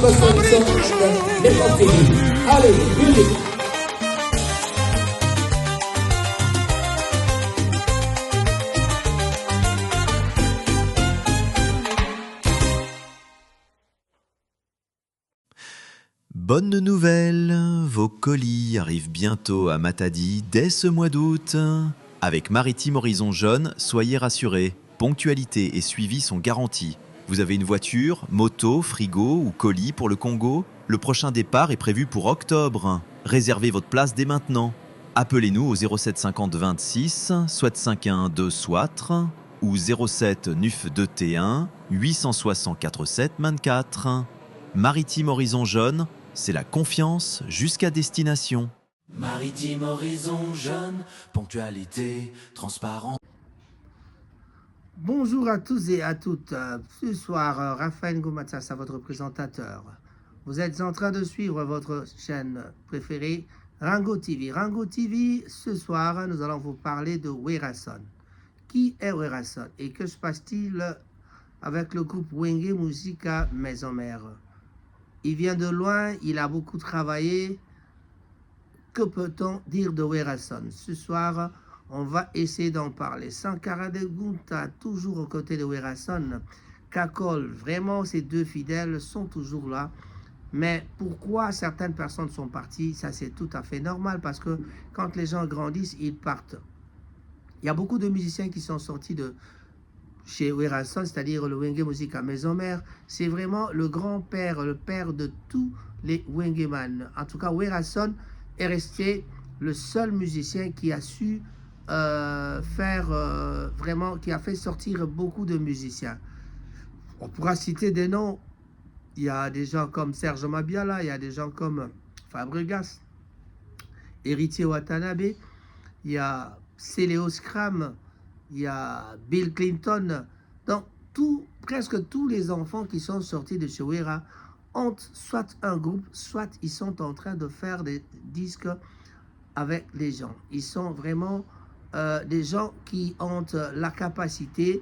Allez, musique. Bonne nouvelle, vos colis arrivent bientôt à Matadi dès ce mois d'août. Avec Maritime Horizon Jaune, soyez rassurés, ponctualité et suivi sont garantis. Vous avez une voiture, moto, frigo ou colis pour le Congo? Le prochain départ est prévu pour octobre. Réservez votre place dès maintenant. Appelez-nous au 07 50 26 751 2 soit ou 07 9 2 T1 864 7 24. Maritime Horizon Jaune, c'est la confiance jusqu'à destination. Maritime Horizon Jaune, ponctualité, transparence. Bonjour à tous et à toutes. Ce soir, Raphaël Goumatsas, votre présentateur. Vous êtes en train de suivre votre chaîne préférée, Rango TV. Rango TV, ce soir, nous allons vous parler de Werason. Qui est Werason et que se passe-t-il avec le groupe Wenge Musica Maison Mère? Il vient de loin, il a beaucoup travaillé. Que peut-on dire de Werason? Ce soir, on va essayer d'en parler. Sankara de Gunta, toujours aux côtés de Werason. Kakol, vraiment, ces deux fidèles sont toujours là. Mais pourquoi certaines personnes sont parties? Ça, c'est tout à fait normal parce que quand les gens grandissent, ils partent. Il y a beaucoup de musiciens qui sont sortis de chez Werason, c'est-à-dire le Wenge Musica Maison Mère. C'est vraiment le grand-père, le père de tous les Wengeman. En tout cas, Werason est resté le seul musicien qui a su vraiment, qui a fait sortir beaucoup de musiciens. On pourra citer des noms. Il y a des gens comme Serge Mabiala, il y a des gens comme Fabregas, Héritier Watanabe, il y a Céléo Scram, il y a Bill Clinton. Donc, presque tous les enfants qui sont sortis de chez Wera ont soit un groupe, soit ils sont en train de faire des disques avec les gens. Ils sont vraiment des gens qui ont la capacité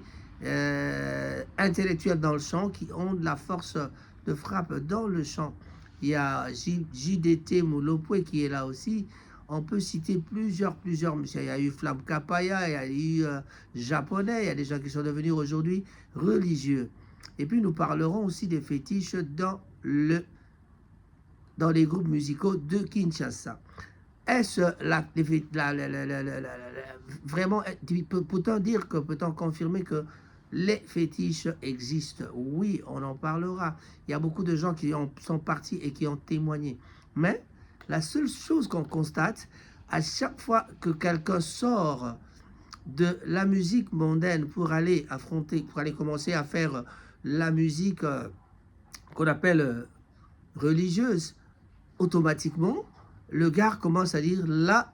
intellectuelle dans le chant, qui ont de la force de frappe dans le chant. Il y a JDT Moulopoué qui est là aussi. On peut citer plusieurs musiciens. Il y a eu Flam Kapaya, il y a eu japonais, il y a des gens qui sont devenus aujourd'hui religieux. Et puis nous parlerons aussi des fétiches dans les groupes musicaux de Kinshasa. Est-ce vraiment, peut-on dire que, peut-on confirmer que les fétiches existent? Oui, on en parlera. Il y a beaucoup de gens qui sont partis et qui ont témoigné. Mais la seule chose qu'on constate, à chaque fois que quelqu'un sort de la musique mondaine pour aller affronter, pour aller commencer à faire la musique qu'on appelle religieuse, automatiquement, le gars commence à dire, là,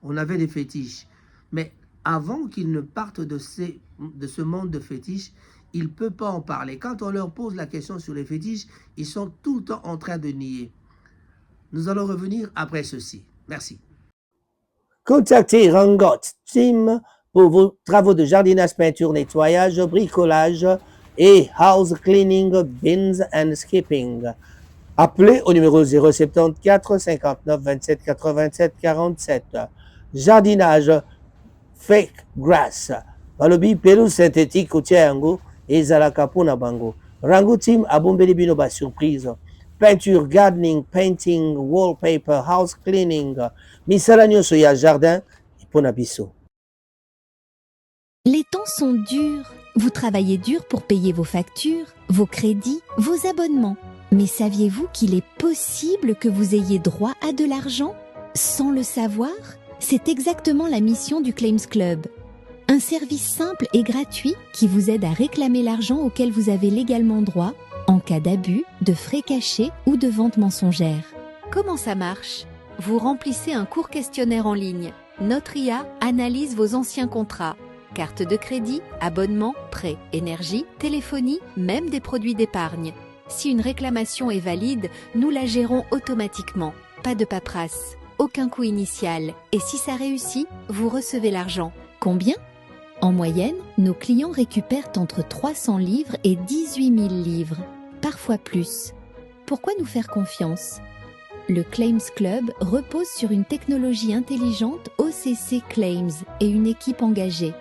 on avait des fétiches. Mais avant qu'ils ne partent de ce monde de fétiches, il ne peut pas en parler. Quand on leur pose la question sur les fétiches, ils sont tout le temps en train de nier. Nous allons revenir après ceci. Merci. Contactez Rangot Team pour vos travaux de jardinage, peinture, nettoyage, bricolage et house cleaning, bins and skipping. Appelez au numéro 074 59 27 87 47. Jardinage fake grass. Balobi pelouse synthétique kotia yango ezalaka pona bango. Rango Team abombeli bino ba surprise. Peinture, gardening, painting, wallpaper, house cleaning. Misala nyonso ya jardin pona biso. Les temps sont durs. Vous travaillez dur pour payer vos factures, vos crédits, vos abonnements. Mais saviez-vous qu'il est possible que vous ayez droit à de l'argent sans le savoir? C'est exactement la mission du Claims Club. Un service simple et gratuit qui vous aide à réclamer l'argent auquel vous avez légalement droit en cas d'abus, de frais cachés ou de vente mensongère. Comment ça marche? Vous remplissez un court questionnaire en ligne. Notre IA analyse vos anciens contrats. Carte de crédit, abonnement, prêt, énergie, téléphonie, même des produits d'épargne. Si une réclamation est valide, nous la gérons automatiquement. Pas de paperasse, aucun coût initial. Et si ça réussit, vous recevez l'argent. Combien? En moyenne, nos clients récupèrent entre 300 livres et 18 000 livres. parfois plus. Pourquoi nous faire confiance ? Le Claims Club repose sur une technologie intelligente OCC Claims et une équipe engagée.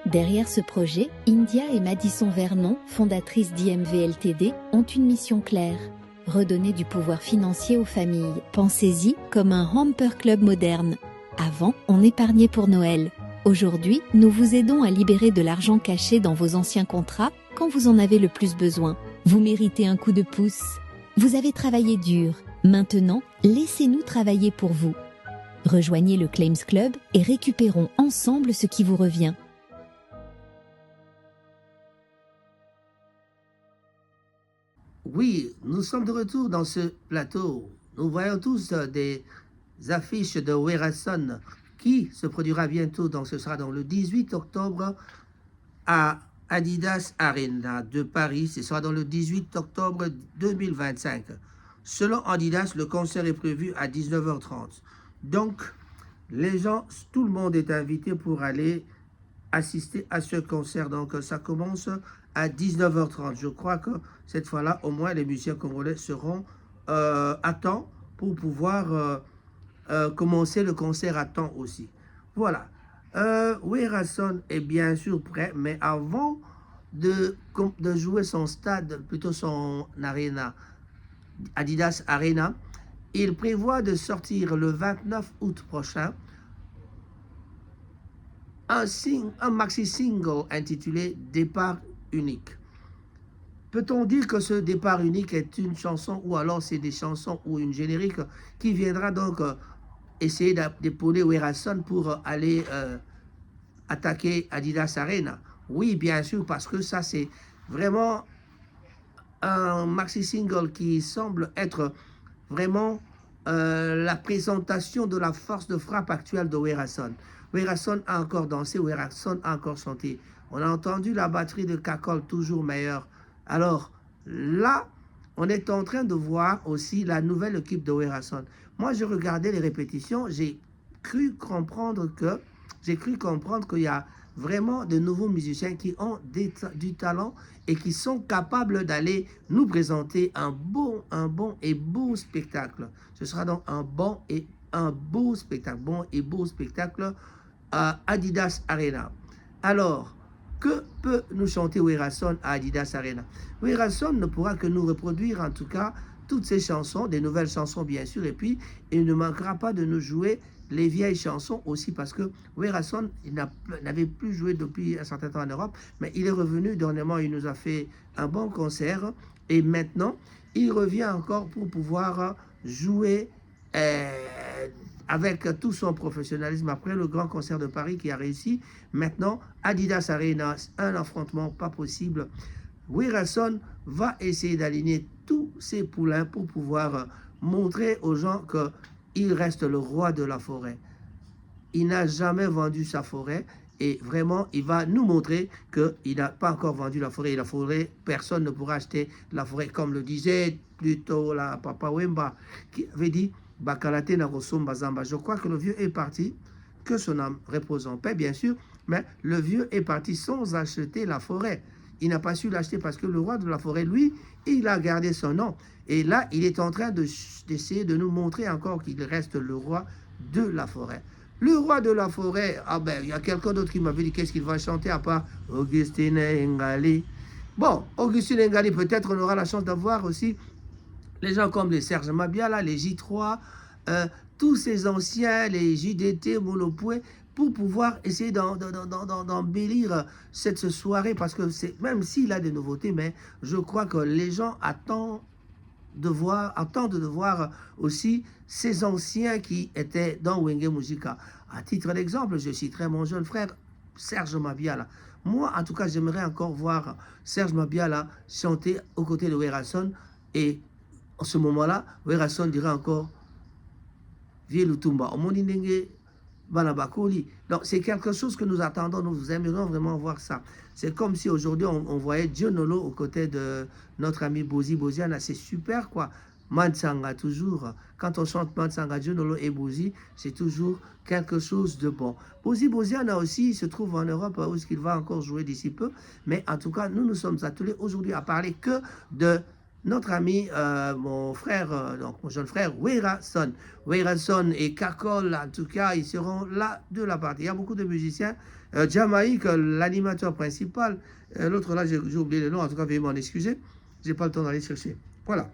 Derrière ce projet, India et Madison Vernon, fondatrices d'IMV Ltd, ont une mission claire: redonner du pouvoir financier aux familles. Pensez-y comme un Hamper Club moderne. Avant, on épargnait pour Noël. Aujourd'hui, nous vous aidons à libérer de l'argent caché dans vos anciens contrats quand vous en avez le plus besoin. Vous méritez un coup de pouce. Vous avez travaillé dur. Maintenant, laissez-nous travailler pour vous. Rejoignez le Claims Club et récupérons ensemble ce qui vous revient. Oui, nous sommes de retour dans ce plateau. Nous voyons tous des affiches de Werason qui se produira bientôt, donc ce sera dans le 18 octobre à Adidas Arena de Paris. Ce sera dans le 18 octobre 2025. Selon Adidas, le concert est prévu à 19h30. Donc, les gens, tout le monde est invité pour aller assister à ce concert. Donc, ça commence à 19h30. Je crois que cette fois-là, au moins, les musiciens congolais seront à temps pour pouvoir commencer le concert à temps aussi. Voilà. Werason est bien sûr prêt, mais avant de jouer son stade, plutôt son arena, Adidas Arena, il prévoit de sortir le 29 août prochain un maxi-single intitulé « Départ unique ». Peut-on dire que ce départ unique est une chanson ou alors c'est des chansons ou une générique qui viendra donc essayer d'épauler Werason pour aller attaquer Adidas Arena? Oui, bien sûr, parce que ça c'est vraiment un maxi-single qui semble être vraiment la présentation de la force de frappe actuelle de Werason. Werason a encore dansé, Werason a encore chanté. On a entendu la batterie de Kakol toujours meilleure. Alors là, on est en train de voir aussi la nouvelle équipe de Werason. Moi, je regardais les répétitions, j'ai cru comprendre qu'il y a vraiment de nouveaux musiciens qui ont du talent et qui sont capables d'aller nous présenter un bon et beau spectacle. Ce sera donc un beau spectacle à Adidas Arena. Alors, que peut nous chanter Werason à Adidas Arena? Werason ne pourra que nous reproduire en tout cas toutes ces chansons, des nouvelles chansons bien sûr, et puis il ne manquera pas de nous jouer les vieilles chansons aussi, parce que Werason n'avait plus joué depuis un certain temps en Europe, mais il est revenu dernièrement, il nous a fait un bon concert, et maintenant, il revient encore pour pouvoir jouer avec tout son professionnalisme après le grand concert de Paris qui a réussi. Maintenant, Adidas Arena, un affrontement pas possible. Werason va essayer d'aligner tous ses poulains pour pouvoir montrer aux gens que il reste le roi de la forêt. Il n'a jamais vendu sa forêt et vraiment, il va nous montrer qu'il n'a pas encore vendu la forêt. Et la forêt, personne ne pourra acheter la forêt, comme le disait plutôt la Papa Wemba, qui avait dit Bakalate na Rosomba Zamba. Je crois que le vieux est parti, que son âme repose en paix, bien sûr, mais le vieux est parti sans acheter la forêt. Il n'a pas su l'acheter parce que le roi de la forêt, lui, il a gardé son nom. Et là, il est en train d'essayer de nous montrer encore qu'il reste le roi de la forêt. Le roi de la forêt, ah ben, il y a quelqu'un d'autre qui m'avait dit qu'est-ce qu'il va chanter à part Augustine Ngali. Bon, Augustine Ngali, peut-être on aura la chance d'avoir aussi les gens comme les Serge Mabiala, les J3, tous ces anciens, les JDT, Molopoué, pour pouvoir essayer d'embellir cette soirée, parce que même s'il a des nouveautés, mais je crois que les gens attendent de voir aussi ces anciens qui étaient dans Wenge Musica. À titre d'exemple, je citerai mon jeune frère Serge Mabiala. Moi, en tout cas, j'aimerais encore voir Serge Mabiala chanter aux côtés de Werason, et en ce moment-là, Werason dirait encore Vieux Lutumba. Donc, c'est quelque chose que nous attendons, nous aimerions vraiment voir ça. C'est comme si aujourd'hui, on voyait Dionolo aux côtés de notre ami Bozi Boziana. C'est super, quoi. Mansanga, toujours. Quand on chante Mansanga, Dionolo et Bozi, c'est toujours quelque chose de bon. Bozi Boziana aussi, il se trouve en Europe, où est-ce qu'il va encore jouer d'ici peu. Mais en tout cas, nous nous sommes attelés aujourd'hui à parler que de notre ami, mon frère, donc mon jeune frère, Wera Son. Wera Son et Kakol, en tout cas, ils seront là de la partie. Il y a beaucoup de musiciens. Jamaïque, l'animateur principal. L'autre là, j'ai oublié le nom, en tout cas, veuillez m'en excuser. Je n'ai pas le temps d'aller chercher. Voilà.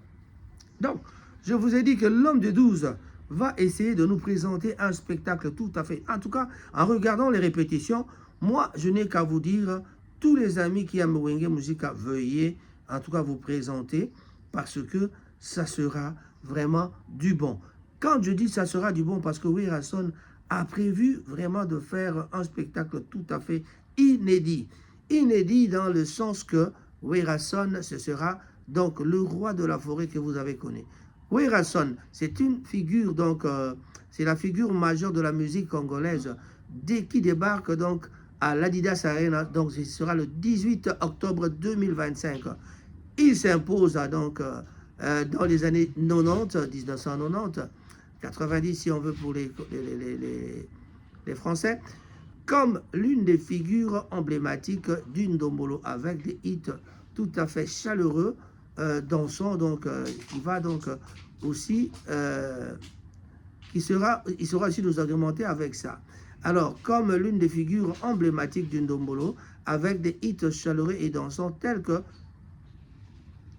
Donc, je vous ai dit que l'homme de 12 va essayer de nous présenter un spectacle tout à fait. En tout cas, en regardant les répétitions, moi, je n'ai qu'à vous dire, tous les amis qui aiment Wenge Musica, veuillez en tout cas vous présenter parce que ça sera vraiment du bon. Quand je dis ça sera du bon, parce que Wera Son a prévu vraiment de faire un spectacle tout à fait inédit. Inédit dans le sens que Wera Son, ce sera donc le roi de la forêt que vous avez connu. Wera Son, c'est une figure, donc c'est la figure majeure de la musique congolaise dès qui débarque donc à l'Adidas Arena, donc ce sera le 18 octobre 2025. Il s'impose donc dans les années 90, 1990, 90 si on veut pour les Français, comme l'une des figures emblématiques d'une Ndombolo avec des hits tout à fait chaleureux, dansant, donc qui va donc aussi, il sera aussi nous agrémenter avec ça. Alors, comme l'une des figures emblématiques d'une Ndombolo, avec des hits chaleureux et dansants tels que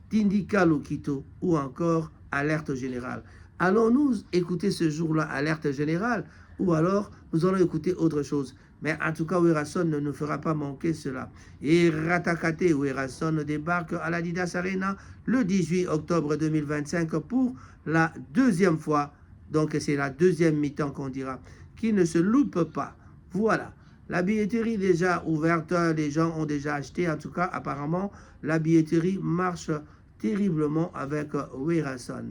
Tindika Lokito ou encore Alerte Générale. Allons-nous écouter ce jour-là Alerte Générale ou alors nous allons écouter autre chose? Mais en tout cas, Wera Son ne nous fera pas manquer cela. Et Ratakate Wera Son débarque à l'Adidas Arena le 18 octobre 2025 pour la deuxième fois. Donc c'est la deuxième mi-temps qu'on dira, qui ne se loupe pas. Voilà. La billetterie déjà ouverte, les gens ont déjà acheté. En tout cas, apparemment, la billetterie marche terriblement avec Wera Son.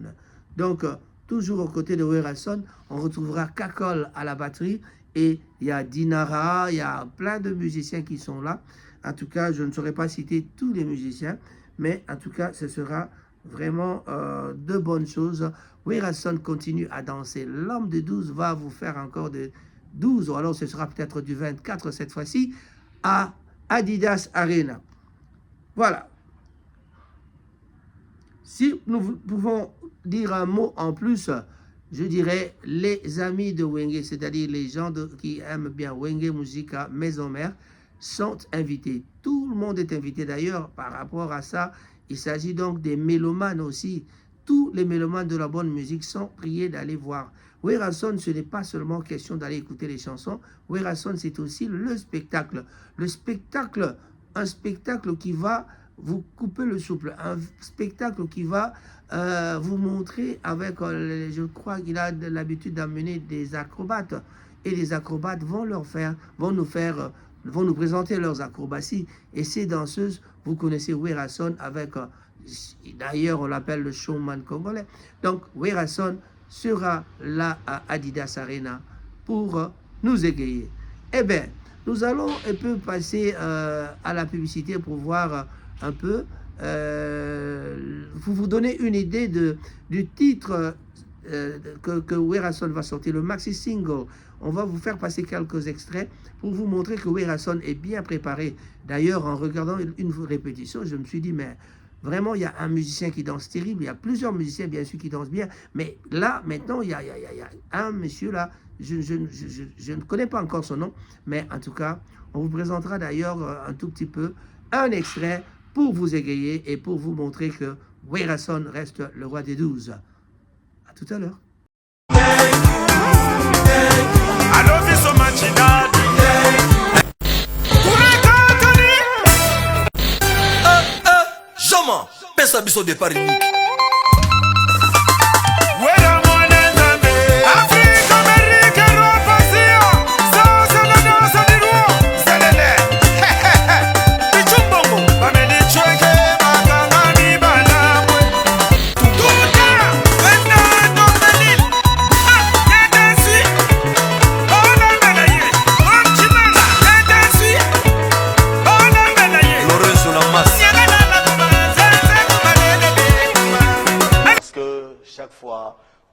Donc, toujours aux côtés de Wera Son, on retrouvera Kakol à la batterie et il y a Dinara, il y a plein de musiciens qui sont là. En tout cas, je ne saurais pas citer tous les musiciens, mais en tout cas, ce sera vraiment de bonnes choses. Wera Son continue à danser. L'homme de 12 va vous faire encore de 12, ou alors ce sera peut-être du 24 cette fois-ci, à Adidas Arena. Voilà. Si nous pouvons dire un mot en plus, je dirais les amis de Wenge, c'est-à-dire les gens qui aiment bien Wenge Musica Maison Mère, sont invités. Tout le monde est invité d'ailleurs par rapport à ça. Il s'agit donc des mélomanes aussi. Tous les mélomanes de la bonne musique sont priés d'aller voir. Wera Son, ce n'est pas seulement question d'aller écouter les chansons. Wera Son, c'est aussi le spectacle. Le spectacle, un spectacle qui va vous couper le souffle. Un spectacle qui va vous montrer avec, je crois qu'il a l'habitude d'amener des acrobates. Et les acrobates vont nous présenter leurs acrobaties. Et ces danseuses, vous connaissez Wera Son avec, d'ailleurs on l'appelle le showman congolais. Donc Wera Son sera là à Adidas Arena pour nous égayer. Eh bien, nous allons un peu passer à la publicité pour voir un peu, vous donner une idée du titre que Wera Son va sortir, le maxi single. On va vous faire passer quelques extraits pour vous montrer que Wera Son est bien préparé. D'ailleurs, en regardant une répétition, je me suis dit, mais vraiment, il y a un musicien qui danse terrible. Il y a plusieurs musiciens, bien sûr, qui dansent bien. Mais là, maintenant, il y a un monsieur là, je ne connais pas encore son nom. Mais en tout cas, on vous présentera d'ailleurs un tout petit peu un extrait pour vous égayer et pour vous montrer que Wera Son reste le roi des 12. À tout à l'heure. Pesa biso départ unique.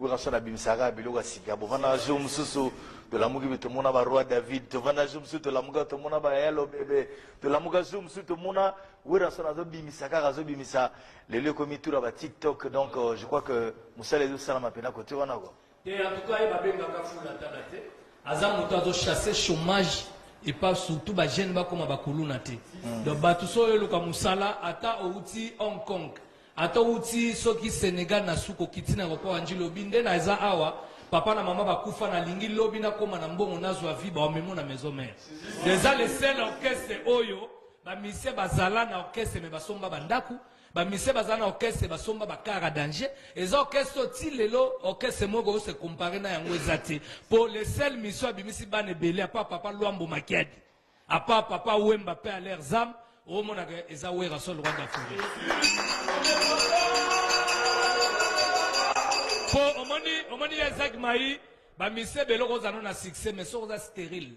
Werason abimisaka biloko sika bovana jour mususu de la mugi tomona ba roi David tovana jour mususu de la muga tomona ba yalo bébé de la muga jour mususu tomona Werason azobimisaka azobimisa lelo komi tour ba TikTok donc je crois que musala ezo sala mapena côté wana quoi. Et en tout cas il va bien ngaka fula tabate aza moto azo chasser chômage et pas surtout ba jeune ba koma ba kuluna te donc batu so yo luka musala ata outi Hong Kong ata outi soki Sénégal na suko kitina ko pa njilo binde na eza awa papa na maman bakufa na lingi lobi na koma na mbongo nazwa vie ba memo na maison mère déjà les seuls orchestre oyo ba mise bazala na orchestre me basomba bandaku ba mise bazala na orchestre basomba bakara danger eza orchestre ti lelo orchestre moko se comparer na yango ezati pour les seuls mission abimisi bane belé apa papa Luambo Makiadi apa papa Wemba pe à l'air zam o mona ke eza Werason Rwanda Furi pour omoni Isaac Mai ba mise belo ko zano na succès mais so za stérile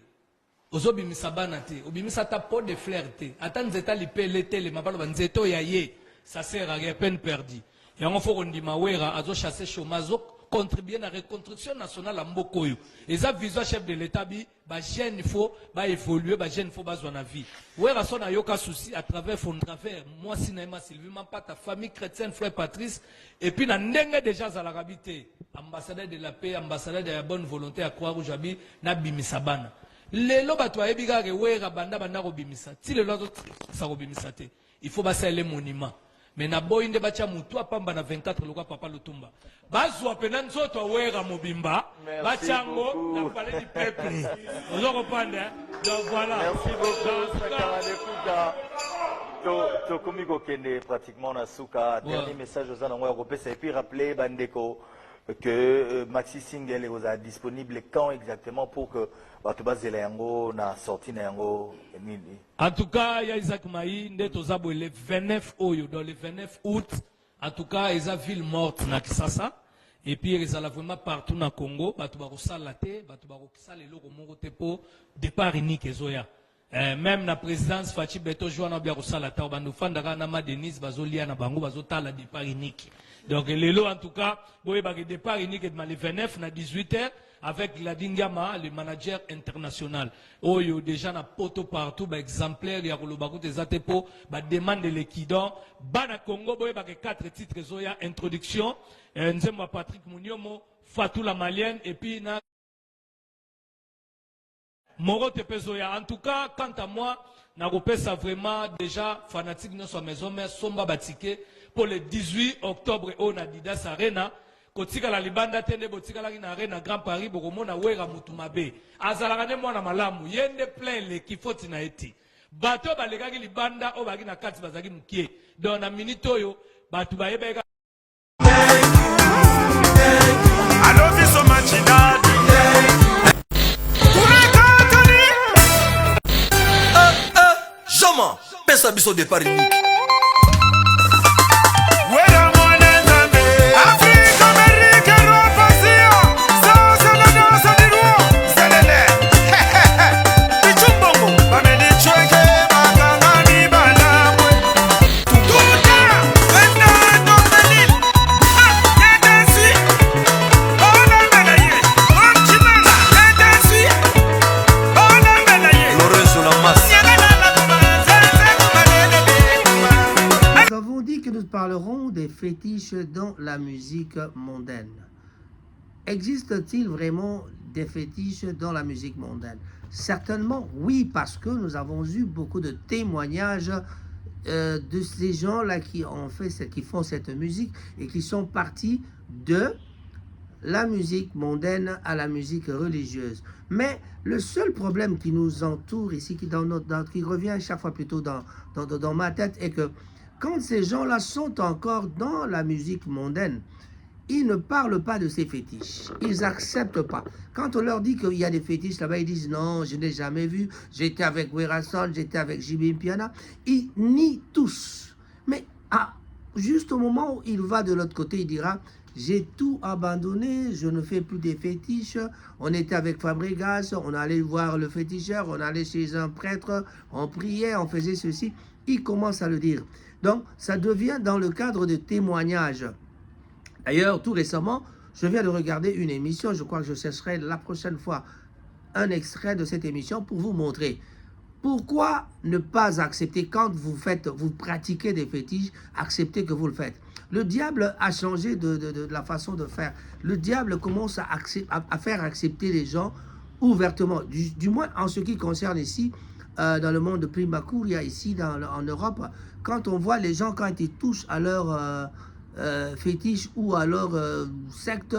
ozobimisa bana te obimisa ta pot de fleur te ata nzeta lipele te le mabalo ba nzeto ya ye ça sert à rien peine perdue et on faut qu'on dit mawera azo chasser chômage contribuer à la reconstruction nationale à Mbokoyo et ça vision chef de l'état bi ba jeune faut ba évoluer ba jeune faut ba zona vie Werason a yoka souci à travers fond travers moi cinéma Sylvie même pas ta famille chrétienne frère Patrice et puis na ndenge déjà za la rabité ambassadeur de la paix ambassadeur de la bonne volonté à croire aujourd'hui na bimisabana lelo bato ayebiga ke wera banda banda ko bimisa ti lelo ça ko bimisa te il faut basa les monuments mais na boy nde bacha mutu apamba na 24 lokwa papa Lutumba bazwa pena nzoto wera mobimba bachango na palais du peuple ozo kopanda donc voilà merci beaucoup Sakaradekuka to komiko kende pratiquement na suka dernier message aux anango européens et puis rappeler bandeko que Maxi Single est disponible quand exactement pour que Batubaz Yango na sorti na yango nini. En tout cas, il y a Isaac Mai, le 29 oyo, dans le 29 août, en tout cas, il y a une ville morte na Kisasa. Et puis, il y a vraiment partout na Congo, Batubaro Salate, Batubaro Kisale, Loro Morote po, départ unique Zoya. Même la présidence Fachi Beto Joana Biaro Salata, Bandufandara Nama Denise, Bazolia na Bango, Bazotala, départ unique. Donc, les lots, en tout cas, il y a un départ unique le 29 à 18h avec Gladingama, le manager international. Oh, il y a déjà un poteau partout, un exemplaire, il y a des atepo, une demande de l'équidon. Bana Congo, il y a 4 titres, il y a introduction, Nzemba Patrick Mouniomo, Fatou la Malienne, et puis na Moro Tepezoya. En tout cas, quant à moi, Nagopesa vraiment déjà fanatique de notre maison, mais Somba Batike pour le 18 octobre au Adidas Arena. Kotika la libanda tende botika la na Arena Grand Paris bokomona wera mutumabe. Azalakane mwana malamu yende plein le kifoti na eti. Bato balekaki libanda o baki na kati bazaki mukie. Dans na minute oyo batu bayebeka. I love you so much, Daddy. Jamais, pesa biso de Paris. Parlerons des fétiches dans la musique mondaine. Existe-t-il vraiment des fétiches dans la musique mondaine? Certainement oui, parce que nous avons eu beaucoup de témoignages de ces gens-là qui font cette musique et qui sont partis de la musique mondaine à la musique religieuse. Mais le seul problème qui nous entoure ici, qui revient chaque fois plutôt dans ma tête, est que quand ces gens-là sont encore dans la musique mondaine, ils ne parlent pas de ces fétiches. Ils n'acceptent pas. Quand on leur dit qu'il y a des fétiches là-bas, ils disent non, je n'ai jamais vu. J'étais avec Werason, j'étais avec Jibim Piana. Ils nient tous. Mais juste au moment où il va de l'autre côté, il dira j'ai tout abandonné, je ne fais plus des fétiches. On était avec Fabregas, on allait voir le féticheur, on allait chez un prêtre, on priait, on faisait ceci. Il commence à le dire. Donc, ça devient dans le cadre de témoignages. D'ailleurs, tout récemment, Je viens de regarder une émission, je crois que je chercherai la prochaine fois un extrait de cette émission pour vous montrer. Pourquoi ne pas accepter quand vous pratiquez des fétiches, accepter que vous le faites? Le diable a changé de la façon de faire. Le diable commence à faire accepter les gens ouvertement, du moins en ce qui concerne ici, dans le monde de Primacuria, ici en Europe, quand on voit les gens, quand ils touchent à leur fétiche ou à leur secte,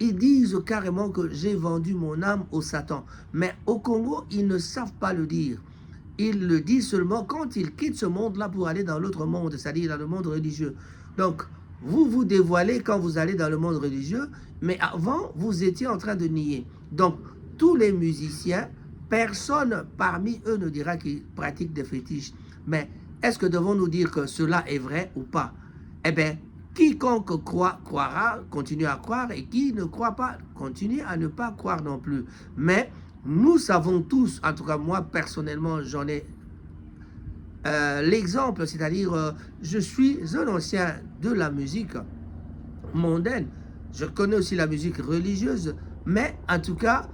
ils disent carrément que j'ai vendu mon âme au Satan. Mais au Congo, ils ne savent pas le dire. Ils le disent seulement quand ils quittent ce monde-là pour aller dans l'autre monde, c'est-à-dire dans le monde religieux. Donc, vous vous dévoilez quand vous allez dans le monde religieux, mais avant, vous étiez en train de nier. Donc, tous les musiciens, personne parmi eux ne dira qu'ils pratiquent des fétiches. Mais est-ce que devons-nous dire que cela est vrai ou pas? Eh bien, quiconque croit, croira, continue à croire, et qui ne croit pas, continue à ne pas croire non plus. Mais nous savons tous, en tout cas moi personnellement, j'en ai l'exemple, c'est-à-dire je suis un ancien de la musique mondaine, je connais aussi la musique religieuse, mais en tout cas,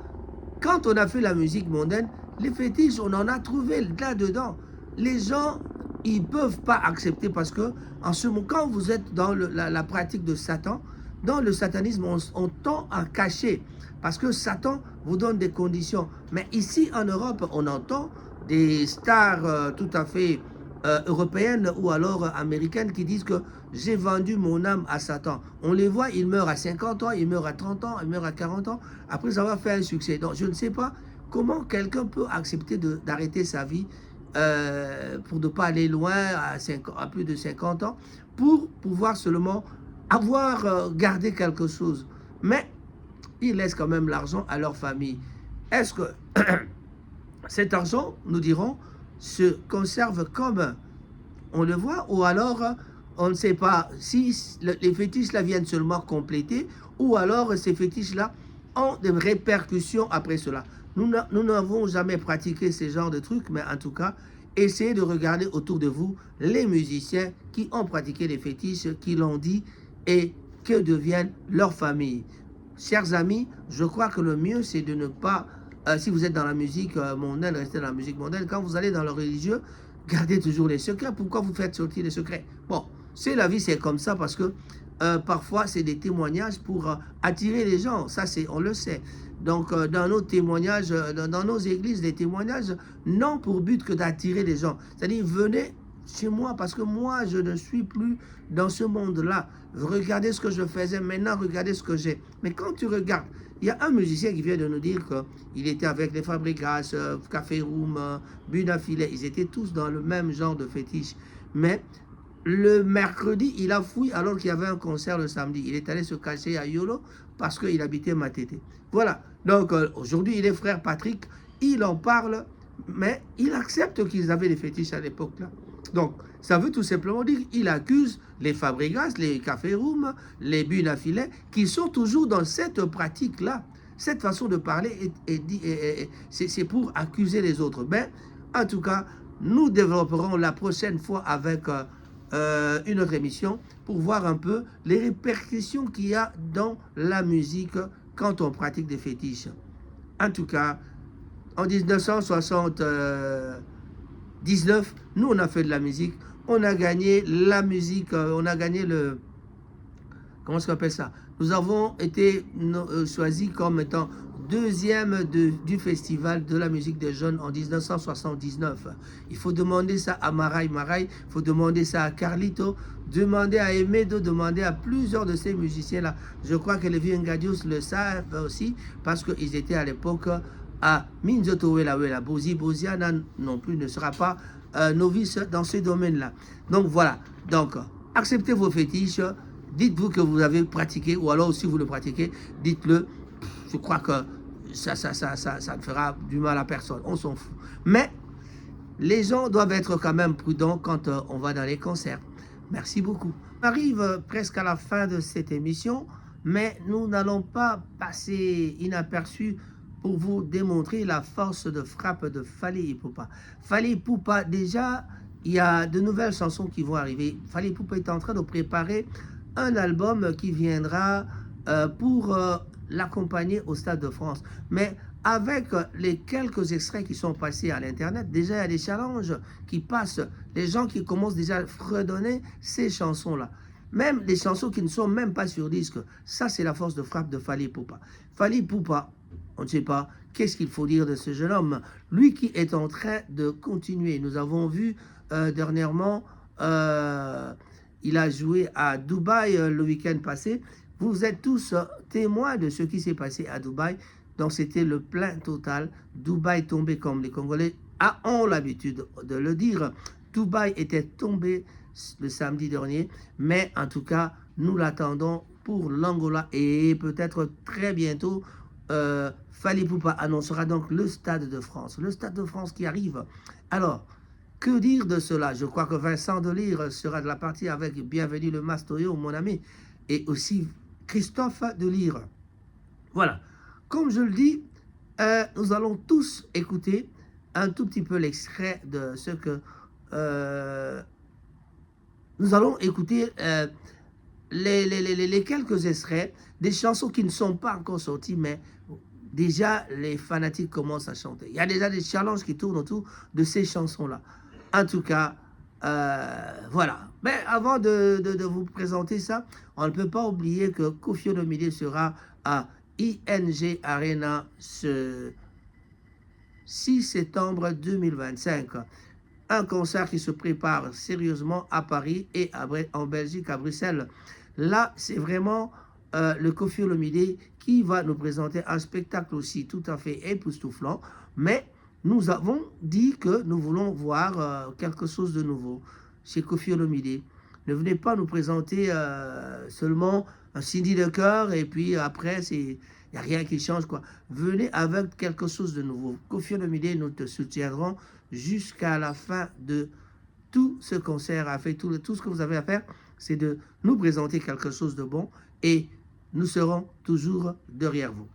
quand on a fait la musique mondaine, les fétiches, on en a trouvé là-dedans. Les gens, ils ne peuvent pas accepter parce que en ce moment, quand vous êtes dans la pratique de Satan, dans le satanisme, on tend à cacher parce que Satan vous donne des conditions. Mais ici en Europe, on entend des stars tout à fait européennes ou alors américaines qui disent que j'ai vendu mon âme à Satan. On les voit, ils meurent à 50 ans, ils meurent à 30 ans, ils meurent à 40 ans, après avoir fait un succès. Donc je ne sais pas comment quelqu'un peut accepter d'arrêter sa vie pour ne pas aller loin à plus de 50 ans, pour pouvoir seulement avoir gardé quelque chose. Mais ils laissent quand même l'argent à leur famille. Est-ce que cet argent, nous dirons, se conserve comme on le voit, ou alors on ne sait pas si les fétiches-là viennent seulement compléter, ou alors ces fétiches-là ont des répercussions après cela. Nous n'avons jamais pratiqué ce genre de trucs, mais en tout cas, essayez de regarder autour de vous les musiciens qui ont pratiqué les fétiches, qui l'ont dit, et que deviennent leurs familles. Chers amis, je crois que le mieux, c'est de ne pas, si vous êtes dans la musique mondaine, restez dans la musique mondaine. Quand vous allez dans le religieux, gardez toujours les secrets. Pourquoi vous faites sortir les secrets? Bon, c'est la vie, c'est comme ça, parce que parfois, c'est des témoignages pour attirer les gens. Ça, on le sait. Donc, dans nos témoignages, dans nos églises, les témoignages n'ont pour but que d'attirer les gens. C'est-à-dire, venez chez moi, parce que moi, je ne suis plus dans ce monde-là. Regardez ce que je faisais, maintenant, regardez ce que j'ai. Mais quand tu regardes, il y a un musicien qui vient de nous dire qu'il était avec les Fabregas, Café Room, Bunafilet. Ils étaient tous dans le même genre de fétiche. Mais le mercredi, il a fouillé alors qu'il y avait un concert le samedi. Il est allé se cacher à Yolo parce qu'il habitait Matete. Voilà. Donc, aujourd'hui, il est frère Patrick. Il en parle, mais il accepte qu'ils avaient des fétiches à l'époque-là. Donc, ça veut tout simplement dire qu'il accuse les Fabregas, les Café Room, les Bunafilet, qui sont toujours dans cette pratique-là. Cette façon de parler, c'est pour accuser les autres. Mais, en tout cas, nous développerons la prochaine fois avec une autre émission pour voir un peu les répercussions qu'il y a dans la musique quand on pratique des fétiches. En tout cas, en 1979, nous on a fait de la musique, on a gagné la musique, on a gagné le... Comment est-ce qu'on appelle ça? Nous avons été choisis comme étant deuxième du festival de la musique des jeunes en 1979. Il faut demander ça à Maraï, il faut demander ça à Carlito, demander à Emedo, demander à plusieurs de ces musiciens-là. Je crois que les vieux Ngadios le savent aussi, parce qu'ils étaient à l'époque à Minzoto Wela. Boziana non plus ne sera pas novice dans ce domaine-là. Donc voilà, donc acceptez vos fétiches, dites-vous que vous avez pratiqué, ou alors si vous le pratiquez, dites-le. Je crois que ça ne fera du mal à personne, on s'en fout. Mais les gens doivent être quand même prudents quand on va dans les concerts. Merci beaucoup. On arrive presque à la fin de cette émission, mais nous n'allons pas passer inaperçu pour vous démontrer la force de frappe de Fally Ipupa. Fally Ipupa, déjà, il y a de nouvelles chansons qui vont arriver. Fally Ipupa est en train de préparer un album qui viendra pour l'accompagner au Stade de France. Mais avec les quelques extraits qui sont passés à l'Internet, déjà il y a des challenges qui passent. Les gens qui commencent déjà à fredonner ces chansons-là. Même des chansons qui ne sont même pas sur disque. Ça, c'est la force de frappe de Fally Ipupa. Fally Ipupa, on ne sait pas qu'est-ce qu'il faut dire de ce jeune homme. Lui qui est en train de continuer. Nous avons vu dernièrement, il a joué à Dubaï le week-end passé. Vous êtes tous témoins de ce qui s'est passé à Dubaï. Donc c'était le plein total. Dubaï tombé, comme les Congolais ont l'habitude de le dire. Dubaï était tombé le samedi dernier. Mais en tout cas, nous l'attendons pour l'Angola. Et peut-être très bientôt, Fally Ipupa annoncera donc le Stade de France. Le Stade de France qui arrive. Alors, que dire de cela? Je crois que Vincent Delire sera de la partie avec Bienvenue le Mastoyo, mon ami. Et aussi Christophe Delire. Voilà. Comme je le dis, nous allons tous écouter un tout petit peu l'extrait de ce que... nous allons écouter les quelques extraits des chansons qui ne sont pas encore sorties, mais déjà les fanatiques commencent à chanter. Il y a déjà des challenges qui tournent autour de ces chansons-là. En tout cas, voilà. Mais avant de vous présenter ça, on ne peut pas oublier que Koffi Olomide sera à ING Arena ce 6 septembre 2025. Un concert qui se prépare sérieusement à Paris et en Belgique, à Bruxelles. Là, c'est vraiment le Koffi Olomide qui va nous présenter un spectacle aussi tout à fait époustouflant. Mais nous avons dit que nous voulons voir quelque chose de nouveau chez Koffi Olomide. Ne venez pas nous présenter seulement un CD de cœur et puis après, il n'y a rien qui change, quoi. Venez avec quelque chose de nouveau. Koffi Olomide, nous te soutiendrons jusqu'à la fin de tout ce concert. Tout ce que vous avez à faire, c'est de nous présenter quelque chose de bon et nous serons toujours derrière vous.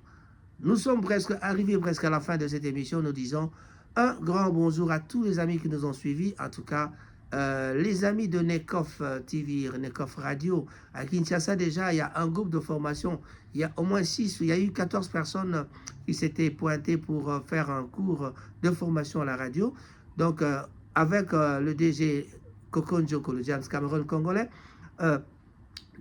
Nous sommes arrivés presque à la fin de cette émission. Nous disons un grand bonjour à tous les amis qui nous ont suivis. En tout cas, les amis de Nekof TV, Nekof Radio, à Kinshasa déjà, il y a un groupe de formation. Il y a au moins 6, il y a eu 14 personnes qui s'étaient pointées pour faire un cours de formation à la radio. Donc, avec le DG Kokon Joko, le James Cameron congolais,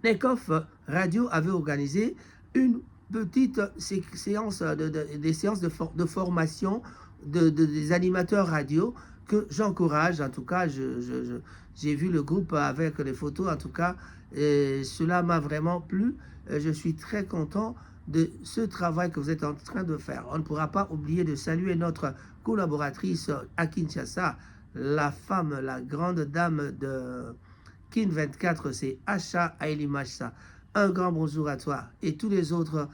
Nekof Radio avait organisé une petite séance, des séances de formation des animateurs radio que j'encourage. En tout cas, j'ai vu le groupe avec les photos. En tout cas, cela m'a vraiment plu. Je suis très content de ce travail que vous êtes en train de faire. On ne pourra pas oublier de saluer notre collaboratrice à Kinshasa, la femme, la grande dame de Kin 24, c'est Acha Ailimachsa. Un grand bonjour à toi et tous les autres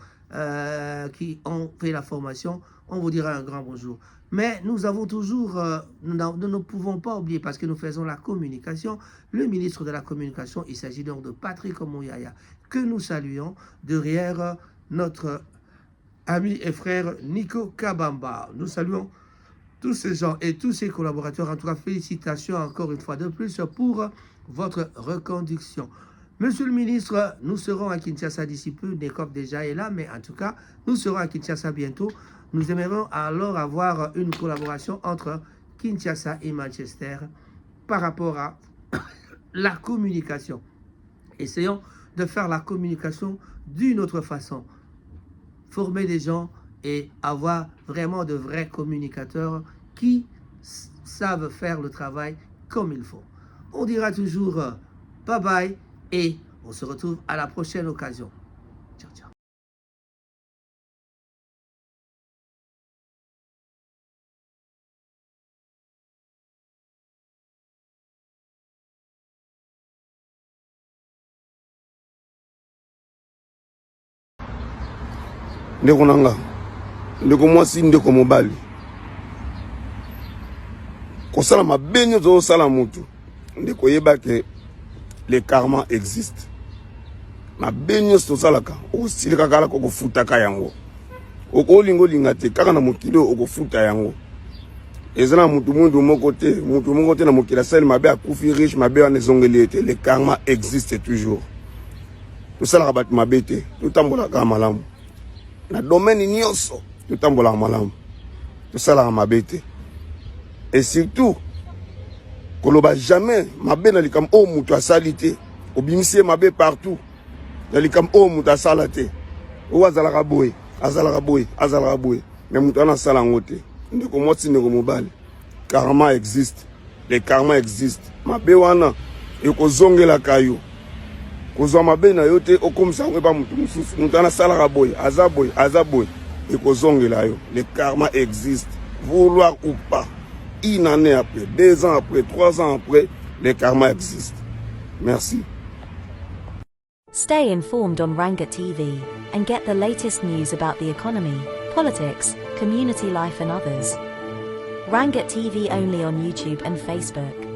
qui ont fait la formation. On vous dira un grand bonjour. Mais nous avons toujours, nous ne pouvons pas oublier, parce que nous faisons la communication, le ministre de la Communication, il s'agit donc de Patrick Mouyaya, que nous saluons derrière notre ami et frère Nico Kabamba. Nous saluons tous ces gens et tous ces collaborateurs. En tout cas, félicitations encore une fois de plus pour votre reconduction. Monsieur le ministre, nous serons à Kinshasa d'ici peu. Nekof déjà est là, mais en tout cas, nous serons à Kinshasa bientôt. Nous aimerions alors avoir une collaboration entre Kinshasa et Manchester par rapport à la communication. Essayons de faire la communication d'une autre façon. Former des gens et avoir vraiment de vrais communicateurs qui savent faire le travail comme il faut. On dira toujours bye bye et on se retrouve à la prochaine occasion. Ciao, ciao. Ndeko nanga, ndeko mwasi, ndeko mobali. Kosala mabenyo zo sala mutu. Ndeko yeba ke le karma existe. Mabenyo so salaka, o silika kala ko futa ka yango. Oko lingo lingate kaka na mokilo oko futa yango. Ezana mutu moko te na mokila sel mabe akufi riche mabe wana ezongeli ete le karma existe toujours. tosalaka bato mabe te totambolaka malamu na domaine nyonso totambolaka malamu tosalaka mabe te et surtout koloba jamais mabe na likambo oyo moto asali te obimisi ye mabe partout na likambo oyo moto asala te oyo azalaka boye mais moto wana asala yango te ndeko mwasi ndeko mobali karma existe le karma existe mabe wana ekozongelaka yo kozwa mabe na yo te okomisa yango eba moto mosusu moto wana asalaka boye aza boye ekozongela yo le karma existe vouloir ou pas une année après 2 ans après 3 ans après le karma existe. Merci. Stay informed on Ranga TV and get the latest news about the economy, politics, community life and others. Ranga TV only on YouTube and Facebook.